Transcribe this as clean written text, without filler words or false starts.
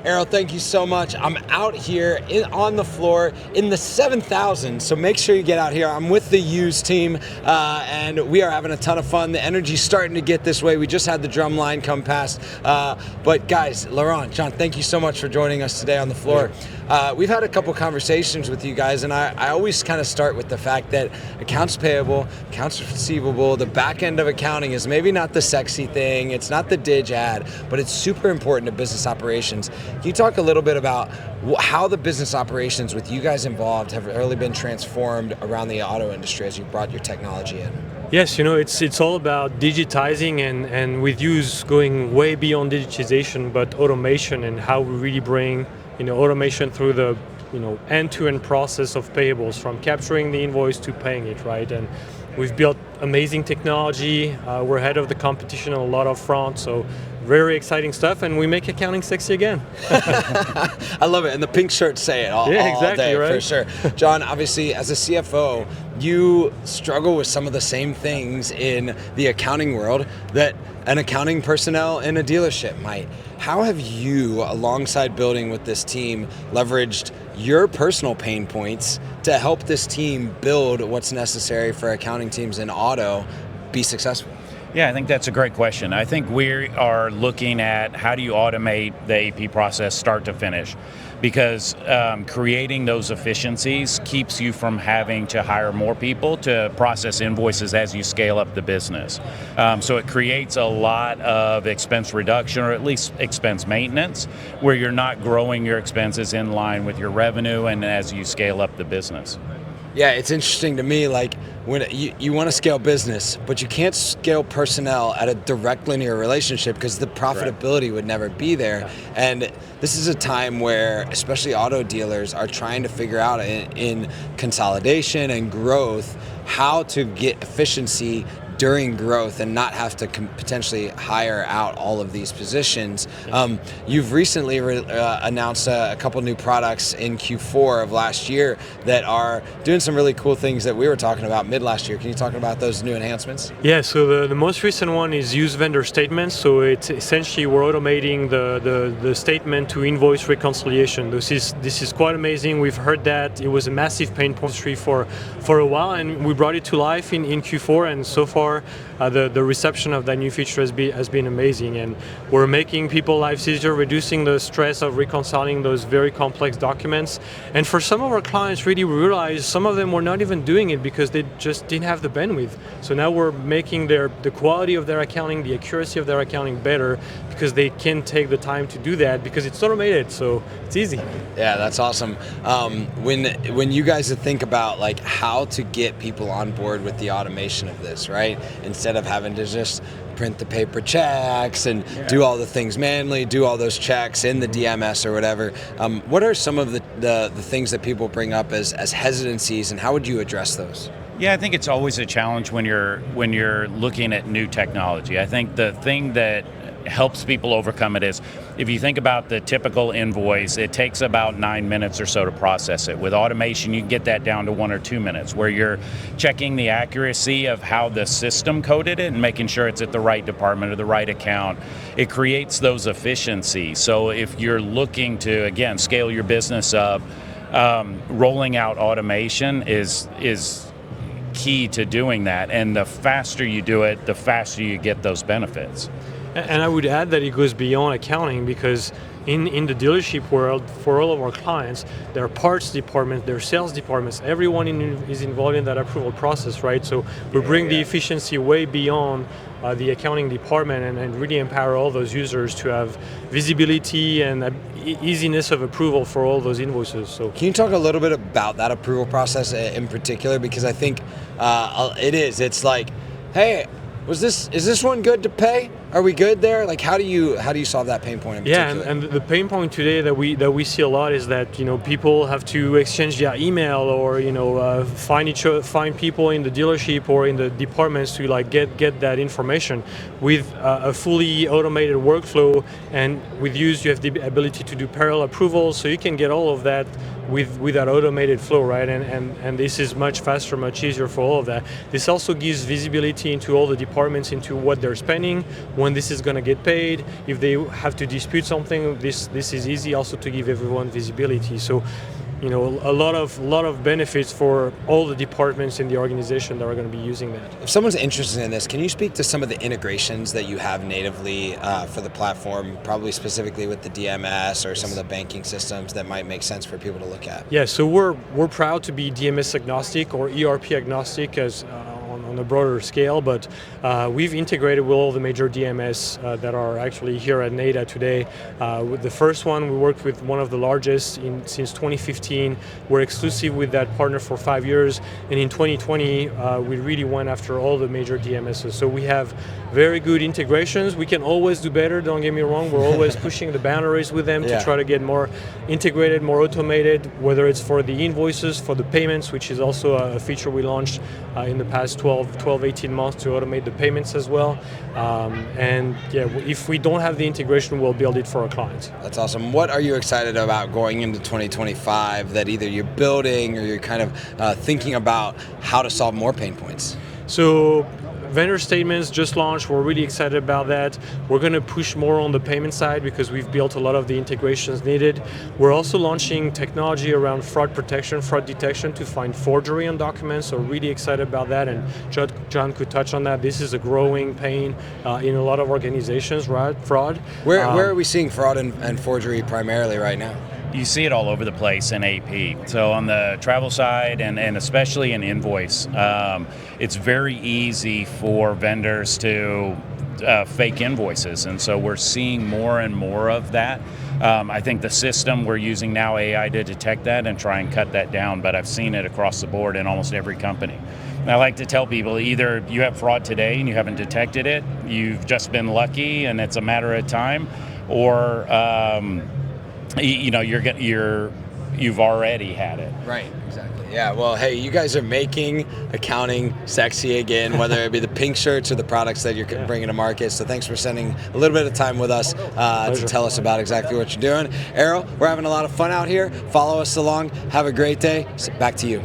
Errol, thank you so much. I'm out here on the floor in the 7,000, so make sure you get out here. I'm with the Yooz team, and we are having a ton of fun. The energy's starting to get this way. We just had the drum line come past. But guys, Laurent, John, thank you so much for joining us today on the floor. We've had a couple conversations with you guys, and I always kind of start with the fact that accounts payable, accounts receivable, the back end of accounting is maybe not the sexy thing, it's not the dig ad, but it's super important to business operations. Can you talk a little bit about how the business operations with you guys involved have really been transformed around the auto industry as you brought your technology in? Yes, it's all about digitizing and with Yooz going way beyond digitization, but automation, and how we really bring automation through the end-to-end process of payables, from capturing the invoice to paying it, right? And we've built amazing technology. We're ahead of the competition on a lot of fronts, so very exciting stuff, and we make accounting sexy again. I love it, and the pink shirts say it all day, right? For sure. John, obviously, as a CFO, you struggle with some of the same things in the accounting world that an accounting personnel in a dealership might. How have you, alongside building with this team, leveraged your personal pain points to help this team build what's necessary for accounting teams in auto be successful? Yeah, I think that's a great question. I think we are looking at how do you automate the AP process start to finish, because creating those efficiencies keeps you from having to hire more people to process invoices as you scale up the business. So it creates a lot of expense reduction, or at least expense maintenance, where you're not growing your expenses in line with your revenue and as you scale up the business. Yeah, it's interesting to me, like when you want to scale business, but you can't scale personnel at a direct linear relationship because the profitability would never be there. Yeah. And this is a time where especially auto dealers are trying to figure out in consolidation and growth how to get efficiency during growth and not have to potentially hire out all of these positions. You've recently announced a couple new products in Q4 of last year that are doing some really cool things that we were talking about mid last year. Can you talk about those new enhancements? Yeah, so the most recent one is Yooz vendor statements. So it's essentially we're automating the statement to invoice reconciliation. This is quite amazing. We've heard that it was a massive pain point for a while, and we brought it to life in Q4, and so far the reception of that new feature has been amazing, and we're making people's lives easier, reducing the stress of reconciling those very complex documents. And for some of our clients, really, we realized some of them were not even doing it because they just didn't have the bandwidth. So now we're making the quality of their accounting, the accuracy of their accounting better, because they can take the time to do that because it's automated, so it's easy. Yeah, that's awesome. When you guys think about like how to get people on board with the automation of this, right? Instead of having to just print the paper checks and do all the things manually, do all those checks in the DMS or whatever. What are some of the things that people bring up as hesitancies, and how would you address those? Yeah, I think it's always a challenge when you're looking at new technology. I think the thing that helps people overcome it is, if you think about the typical invoice, it takes about 9 minutes or so to process it. With automation, you can get that down to 1 or 2 minutes, where you're checking the accuracy of how the system coded it and making sure it's at the right department or the right account. It creates those efficiencies. So if you're looking to, again, scale your business up, rolling out automation is key to doing that. And the faster you do it, the faster you get those benefits. And I would add that it goes beyond accounting, because in the dealership world, for all of our clients, there are parts departments, there are sales departments, everyone is involved in that approval process, right? So we bring the efficiency way beyond the accounting department and really empower all those users to have visibility and easiness of approval for all those invoices. So can you talk a little bit about that approval process in particular? Because I think it's like, hey, is this one good to pay? Are we good there? Like, how do you solve that pain point in particular? Yeah, and the pain point today that we see a lot is that people have to exchange via email, or find people in the dealership or in the departments to get that information. With a fully automated workflow and with Yooz, you have the ability to do parallel approvals, so you can get all of that with that automated flow, right? And this is much faster, much easier for all of that. This also gives visibility into all the departments, into what they're spending, when this is going to get paid. If they have to dispute something, this is easy also to give everyone visibility. So, you know, a lot of benefits for all the departments in the organization that are going to be using that. If someone's interested in this, can you speak to some of the integrations that you have natively for the platform, probably specifically with the DMS or some of the banking systems that might make sense for people to look at? Yeah, so we're proud to be DMS agnostic or ERP agnostic as on a broader scale, but we've integrated with all the major DMS that are actually here at NADA today. With the first one, we worked with one of the largest since 2015. We're exclusive with that partner for 5 years, and in 2020, we really went after all the major DMSs. So we have very good integrations. We can always do better, don't get me wrong. We're always pushing the boundaries with them to try to get more integrated, more automated, whether it's for the invoices, for the payments, which is also a feature we launched in the past 18 months to automate the payments as well. And yeah, if we don't have the integration, we'll build it for our clients. That's awesome. What are you excited about going into 2025 that either you're building or you're kind of thinking about how to solve more pain points? So vendor statements just launched. We're really excited about that. We're going to push more on the payment side because we've built a lot of the integrations needed. We're also launching technology around fraud protection, fraud detection to find forgery on documents. So really excited about that. And John could touch on that. This is a growing pain in a lot of organizations, right? Fraud. Where are we seeing fraud and forgery primarily right now? You see it all over the place in AP. So on the travel side and especially in invoice, it's very easy for vendors to fake invoices. And so we're seeing more and more of that. I think the system we're using now, AI, to detect that and try and cut that down, but I've seen it across the board in almost every company. And I like to tell people, either you have fraud today and you haven't detected it, you've just been lucky and it's a matter of time, or you know, you've already had it. Right, exactly. Yeah, well, hey, you guys are making accounting sexy again, whether it be the pink shirts or the products that you're bringing to market. So thanks for spending a little bit of time with us to tell us about exactly what you're doing. Errol, we're having a lot of fun out here. Follow us along. Have a great day. Back to you.